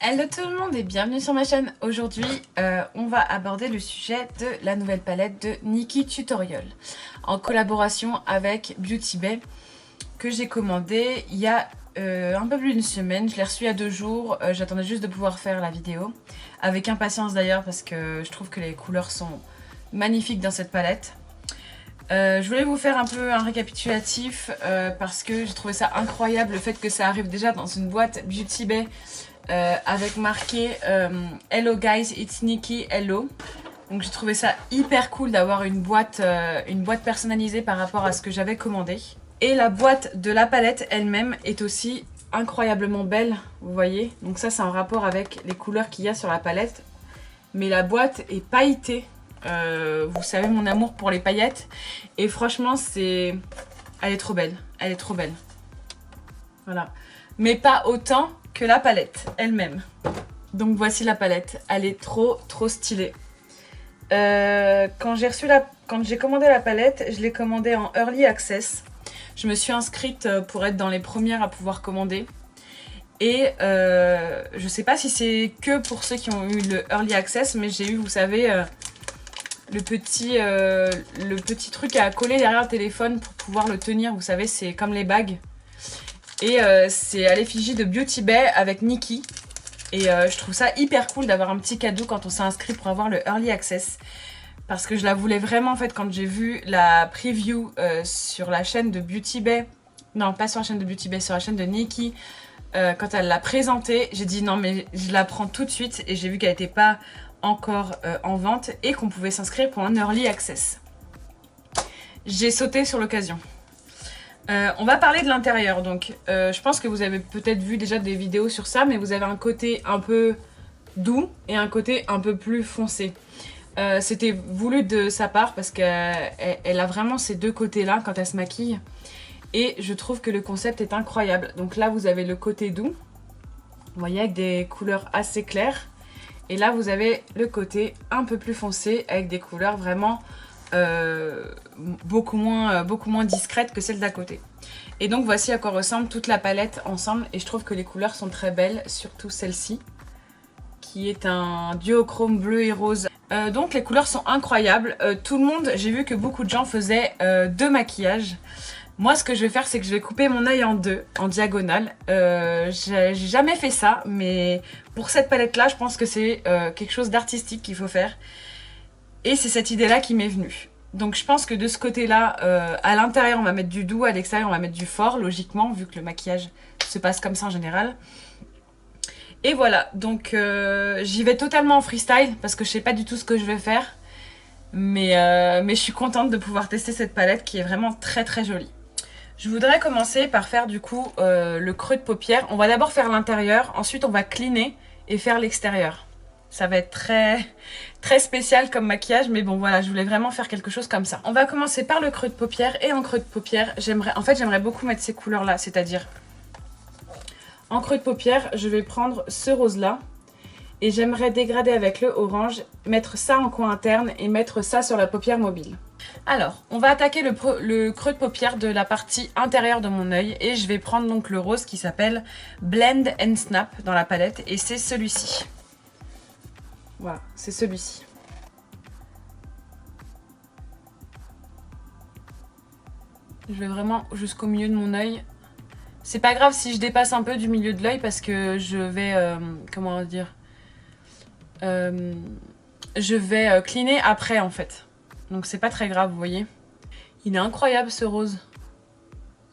Hello tout le monde et bienvenue sur ma chaîne. Aujourd'hui, on va aborder le sujet de la nouvelle palette de Nikkie Tutorial en collaboration avec Beauty Bay que j'ai commandé il y a un peu plus d'une semaine. Je l'ai reçu il y a 2 jours. J'attendais juste de pouvoir faire la vidéo. Avec impatience d'ailleurs parce que je trouve que les couleurs sont magnifiques dans cette palette. Je voulais vous faire un peu un récapitulatif parce que j'ai trouvé ça incroyable le fait que ça arrive déjà dans une boîte Beauty Bay avec marqué Hello guys, it's Nikkie, hello. Donc j'ai trouvé ça hyper cool d'avoir une boîte personnalisée par rapport à ce que j'avais commandé. Et la boîte de la palette elle-même est aussi incroyablement belle, vous voyez. Donc ça c'est en rapport avec les couleurs qu'il y a sur la palette. Mais la boîte est pailletée. Vous savez mon amour pour les paillettes. Et franchement elle est trop belle. Elle est trop belle. Voilà. Mais pas autant que la palette elle-même. Donc voici la palette. Elle est trop stylée. Quand j'ai commandé la palette, je l'ai commandée en Early Access. Je me suis inscrite pour être dans les premières à pouvoir commander. Et je sais pas si c'est que pour ceux qui ont eu le Early Access, mais j'ai eu, vous savez, le petit truc à coller derrière le téléphone pour pouvoir le tenir. Vous savez, c'est comme les bagues. Et c'est à l'effigie de Beauty Bay avec Nikkie. Et je trouve ça hyper cool d'avoir un petit cadeau quand on s'est inscrit pour avoir le Early Access. Parce que je la voulais vraiment en fait quand j'ai vu la preview sur la chaîne de Beauty Bay. Non, pas sur la chaîne de Beauty Bay, sur la chaîne de Nikkie. Quand elle l'a présentée, j'ai dit non mais je la prends tout de suite. Et j'ai vu qu'elle n'était pas encore en vente et qu'on pouvait s'inscrire pour un Early Access. J'ai sauté sur l'occasion. On va parler de l'intérieur, donc je pense que vous avez peut-être vu déjà des vidéos sur ça, mais vous avez un côté un peu doux et un côté un peu plus foncé. C'était voulu de sa part parce qu'elle a vraiment ces deux côtés-là quand elle se maquille. Et je trouve que le concept est incroyable. Donc là, vous avez le côté doux, vous voyez, avec des couleurs assez claires. Et là, vous avez le côté un peu plus foncé avec des couleurs vraiment beaucoup moins discrète que celle d'à côté. Et donc voici à quoi ressemble toute la palette ensemble et je trouve que les couleurs sont très belles, surtout celle-ci qui est un duochrome bleu et rose. Donc les couleurs sont incroyables. Tout le monde, j'ai vu que beaucoup de gens faisaient 2 maquillages. Moi ce que je vais faire c'est que je vais couper mon œil en 2, en diagonale. J'ai jamais fait ça, mais pour cette palette là je pense que c'est quelque chose d'artistique qu'il faut faire. Et c'est cette idée-là qui m'est venue. Donc je pense que de ce côté-là, à l'intérieur on va mettre du doux, à l'extérieur on va mettre du fort, logiquement, vu que le maquillage se passe comme ça en général. Et voilà, donc j'y vais totalement en freestyle, parce que je sais pas du tout ce que je vais faire. Mais je suis contente de pouvoir tester cette palette qui est vraiment très jolie. Je voudrais commencer par faire du coup le creux de paupière. On va d'abord faire l'intérieur, ensuite on va cleaner et faire l'extérieur. Ça va être très spécial comme maquillage, mais bon voilà, je voulais vraiment faire quelque chose comme ça. On va commencer par le creux de paupière et en creux de paupière, j'aimerais beaucoup mettre ces couleurs-là, c'est-à-dire en creux de paupière, je vais prendre ce rose-là et j'aimerais dégrader avec le orange, mettre ça en coin interne et mettre ça sur la paupière mobile. Alors, on va attaquer le creux de paupière de la partie intérieure de mon œil et je vais prendre donc le rose qui s'appelle Blend and Snap dans la palette et c'est celui-ci. Voilà, c'est celui-ci. Je vais vraiment jusqu'au milieu de mon œil. C'est pas grave si je dépasse un peu du milieu de l'œil parce que je vais, comment dire, je vais cleaner après en fait. Donc c'est pas très grave, vous voyez. Il est incroyable ce rose.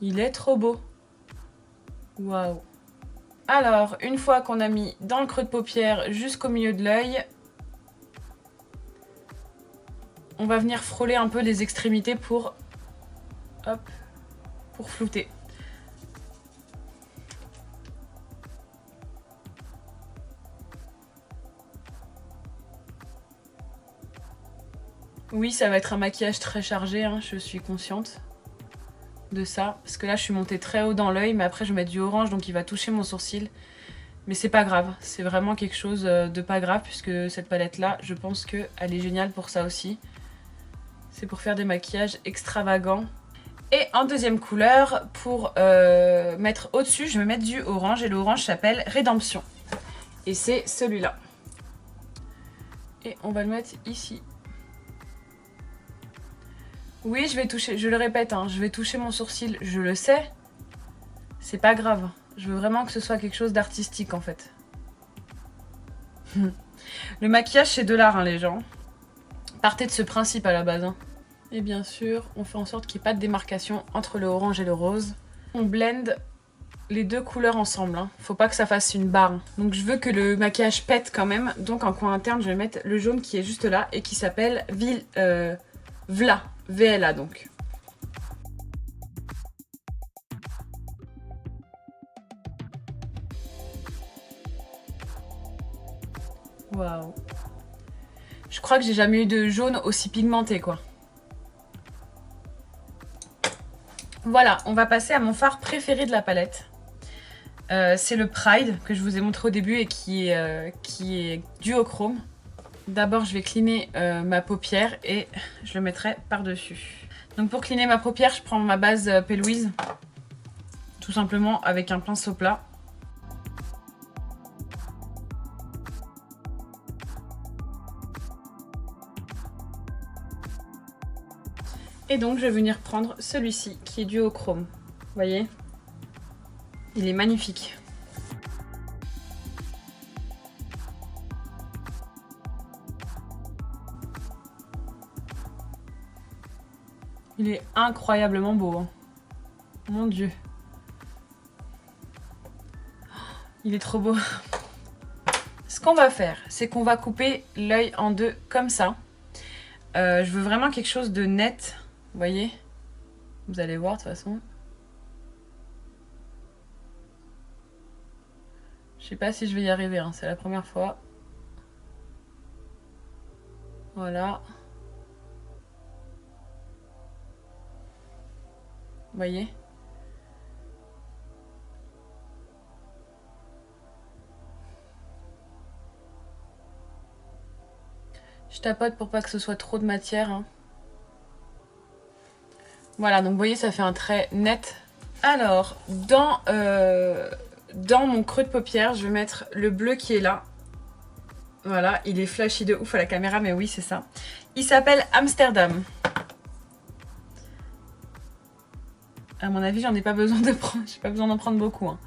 Il est trop beau. Waouh. Alors, une fois qu'on a mis dans le creux de paupière jusqu'au milieu de l'œil, on va venir frôler un peu les extrémités pour flouter. Oui, ça va être un maquillage très chargé, hein, je suis consciente de ça. Parce que là, je suis montée très haut dans l'œil, mais après, je vais mettre du orange, donc il va toucher mon sourcil. Mais c'est pas grave, c'est vraiment quelque chose de pas grave, puisque cette palette-là, je pense qu'elle est géniale pour ça aussi. C'est pour faire des maquillages extravagants. Et en deuxième couleur, pour mettre au-dessus, je vais mettre du orange. Et l'orange s'appelle Rédemption. Et c'est celui-là. Et on va le mettre ici. Oui, je vais toucher, je le répète, hein, je vais toucher mon sourcil, je le sais. C'est pas grave. Je veux vraiment que ce soit quelque chose d'artistique en fait. Le maquillage c'est de l'art, hein, les gens. Partez de ce principe à la base. Hein. Et bien sûr, on fait en sorte qu'il n'y ait pas de démarcation entre le orange et le rose. On blende les deux couleurs ensemble. Hein. Faut pas que ça fasse une barre. Donc je veux que le maquillage pète quand même. Donc en coin interne, je vais mettre le jaune qui est juste là et qui s'appelle Vla. VLA donc. Waouh. Je crois que j'ai jamais eu de jaune aussi pigmenté quoi. Voilà, on va passer à mon fard préféré de la palette. C'est le Pride que je vous ai montré au début et qui est duochrome. D'abord je vais cleaner ma paupière et je le mettrai par-dessus. Donc pour cleaner ma paupière, je prends ma base P. Louise. Tout simplement avec un pinceau plat. Et donc je vais venir prendre celui-ci qui est duochrome. Vous voyez? Il est magnifique. Il est incroyablement beau. Hein. Mon Dieu. Il est trop beau. Ce qu'on va faire, c'est qu'on va couper l'œil en deux comme ça. Je veux vraiment quelque chose de net. Vous voyez? Vous allez voir de toute façon. Je sais pas si je vais y arriver, hein. C'est la première fois. Voilà. Vous voyez? Je tapote pour pas que ce soit trop de matière. Hein. Voilà, donc vous voyez, ça fait un trait net. Alors, dans mon creux de paupière, je vais mettre le bleu qui est là. Voilà, il est flashy de ouf à la caméra, mais oui, c'est ça. Il s'appelle Amsterdam. À mon avis, j'en ai pas besoin de prendre. J'ai pas besoin d'en prendre beaucoup. Hein.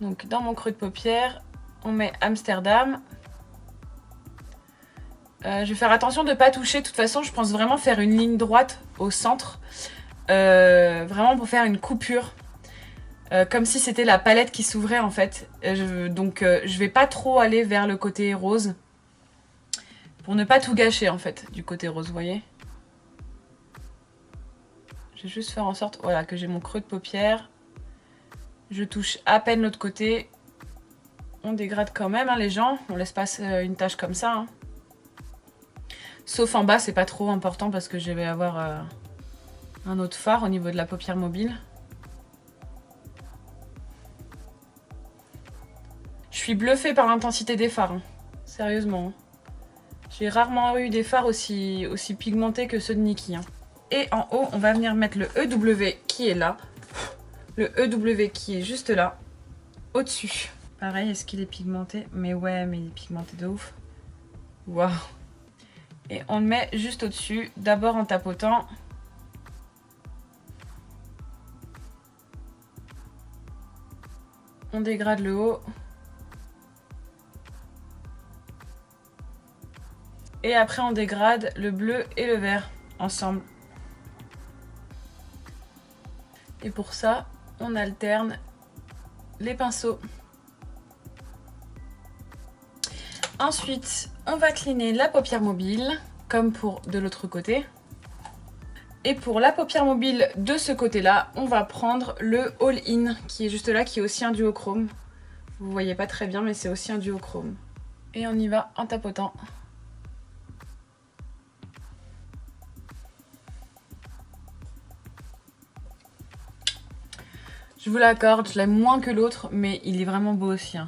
Donc, dans mon creux de paupière, on met Amsterdam. Je vais faire attention de ne pas toucher. De toute façon, je pense vraiment faire une ligne droite au centre. Vraiment pour faire une coupure. Comme si c'était la palette qui s'ouvrait en fait. Je vais pas trop aller vers le côté rose. Pour ne pas tout gâcher en fait du côté rose, vous voyez. Je vais juste faire en sorte voilà, que j'ai mon creux de paupière. Je touche à peine l'autre côté. On dégrade quand même hein, les gens. On laisse pas une tache comme ça. Hein. Sauf en bas, c'est pas trop important parce que je vais avoir un autre fard au niveau de la paupière mobile. Je suis bluffée par l'intensité des fards. Hein. Sérieusement. Hein. J'ai rarement eu des fards aussi pigmentés que ceux de Nikkie. Hein. Et en haut, on va venir mettre le EW qui est là. Le EW qui est juste là. Au-dessus. Pareil, est-ce qu'il est pigmenté? Mais ouais, mais il est pigmenté de ouf. Waouh. Et on le met juste au-dessus, d'abord en tapotant. On dégrade le haut. Et après on dégrade le bleu et le vert ensemble. Et pour ça, on alterne les pinceaux. Ensuite, on va cleaner la paupière mobile, comme pour de l'autre côté. Et pour la paupière mobile de ce côté-là, on va prendre le All-In, qui est juste là, qui est aussi un duochrome. Vous voyez pas très bien, mais c'est aussi un duochrome. Et on y va en tapotant. Je vous l'accorde, je l'aime moins que l'autre, mais il est vraiment beau aussi. Hein.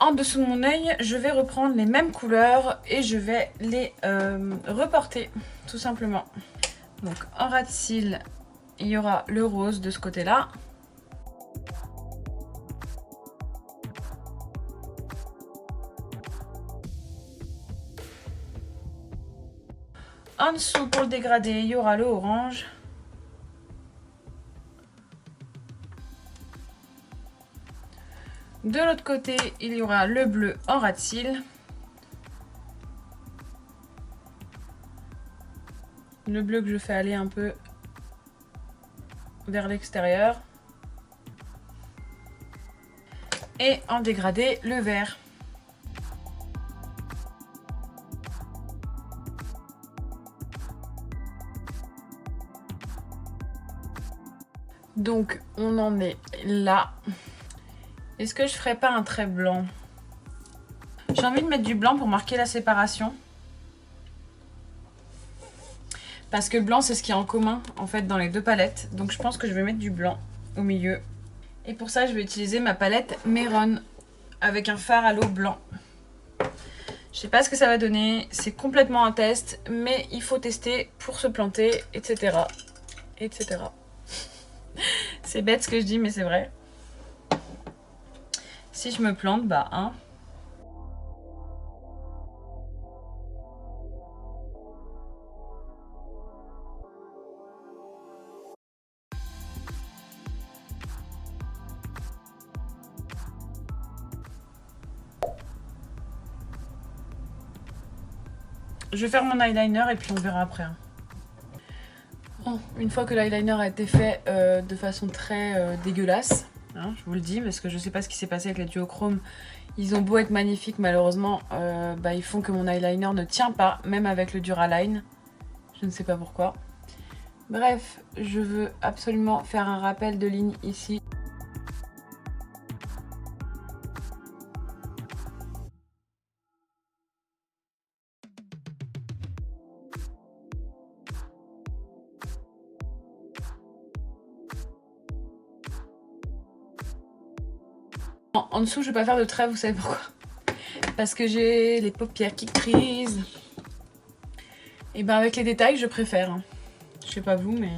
En dessous de mon œil, je vais reprendre les mêmes couleurs et je vais les reporter, tout simplement. Donc en ras de cils, il y aura le rose de ce côté-là. En dessous, pour le dégradé, il y aura le orange. De l'autre côté, il y aura le bleu en ras de cils. Le bleu que je fais aller un peu vers l'extérieur. Et en dégradé, le vert. Donc, on en est là. Est-ce que je ferais pas un trait blanc? J'ai envie de mettre du blanc pour marquer la séparation. Parce que le blanc, c'est ce qui est en commun, en fait, dans les deux palettes. Donc, je pense que je vais mettre du blanc au milieu. Et pour ça, je vais utiliser ma palette Meron avec un fard à l'eau blanc. Je sais pas ce que ça va donner. C'est complètement un test, mais il faut tester pour se planter, etc. etc. C'est bête ce que je dis, mais c'est vrai. Si je me plante, bah hein. Je vais faire mon eyeliner et puis on verra après. Bon, une fois que l'eyeliner a été fait de façon très dégueulasse, hein, je vous le dis, parce que je sais pas ce qui s'est passé avec les duochromes. Ils ont beau être magnifiques, malheureusement, ils font que mon eyeliner ne tient pas, même avec le Duraline. Je ne sais pas pourquoi. Bref, je veux absolument faire un rappel de ligne ici. En dessous, je vais pas faire de trait, vous savez pourquoi? Parce que j'ai les paupières qui crisent. Et ben avec les détails, je préfère. Hein. Je sais pas vous, mais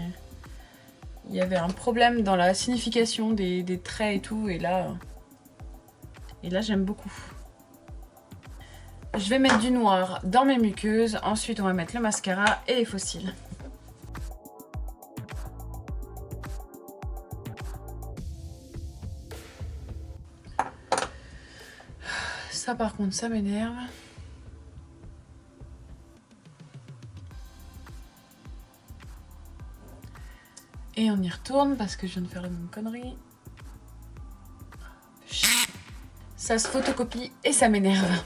il y avait un problème dans la signification des traits et tout. Et là j'aime beaucoup. Je vais mettre du noir dans mes muqueuses. Ensuite, on va mettre le mascara et les faux cils. Ça par contre, ça m'énerve. Et on y retourne parce que je viens de faire la même connerie. Ça se photocopie et ça m'énerve.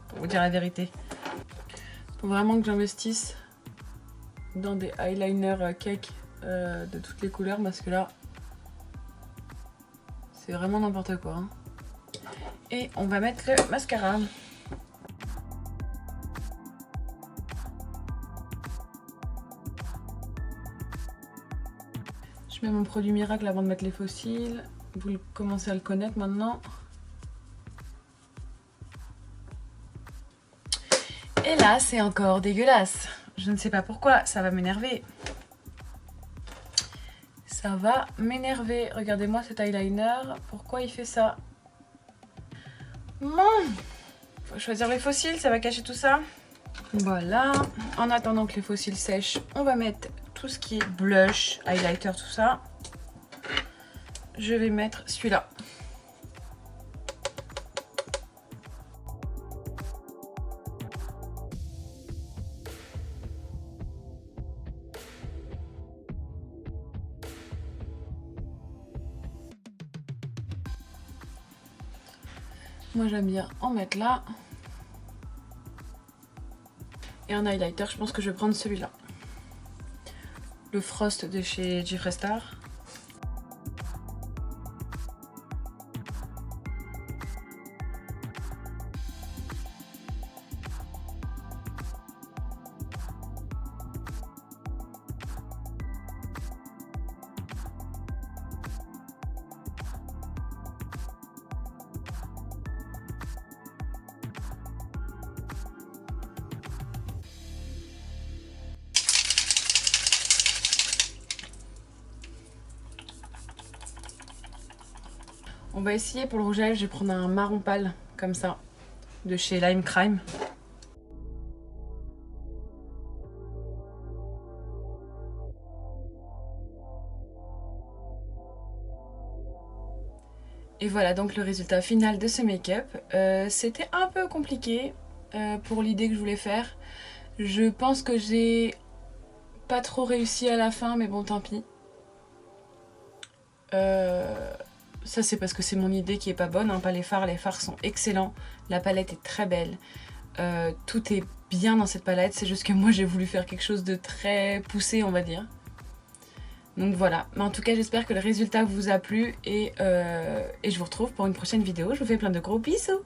Pour vous dire la vérité. Faut vraiment que j'investisse dans des eyeliners cake de toutes les couleurs parce que là, c'est vraiment n'importe quoi. Hein. Et on va mettre le mascara. Je mets mon produit miracle avant de mettre les faux cils. Vous commencez à le connaître maintenant. Et là, c'est encore dégueulasse. Je ne sais pas pourquoi, ça va m'énerver. Ça va m'énerver. Regardez-moi cet eyeliner. Pourquoi il fait ça? Faut choisir les faux cils, ça va cacher tout ça. Voilà. En attendant que les faux cils sèchent, on va mettre tout ce qui est blush, highlighter, tout ça. Je vais mettre celui-là. Moi j'aime bien en mettre là. Et un highlighter, je pense que je vais prendre celui-là. Le Frost de chez Jeffree Star. On va essayer pour le rouge à lèvres, je vais prendre un marron pâle, comme ça, de chez Lime Crime. Et voilà donc le résultat final de ce make-up. C'était un peu compliqué pour l'idée que je voulais faire. Je pense que j'ai pas trop réussi à la fin, mais bon tant pis. Ça c'est parce que c'est mon idée qui est pas bonne, hein, pas les fards sont excellents, la palette est très belle, tout est bien dans cette palette, c'est juste que moi j'ai voulu faire quelque chose de très poussé on va dire. Donc voilà, mais en tout cas j'espère que le résultat vous a plu et je vous retrouve pour une prochaine vidéo, je vous fais plein de gros bisous.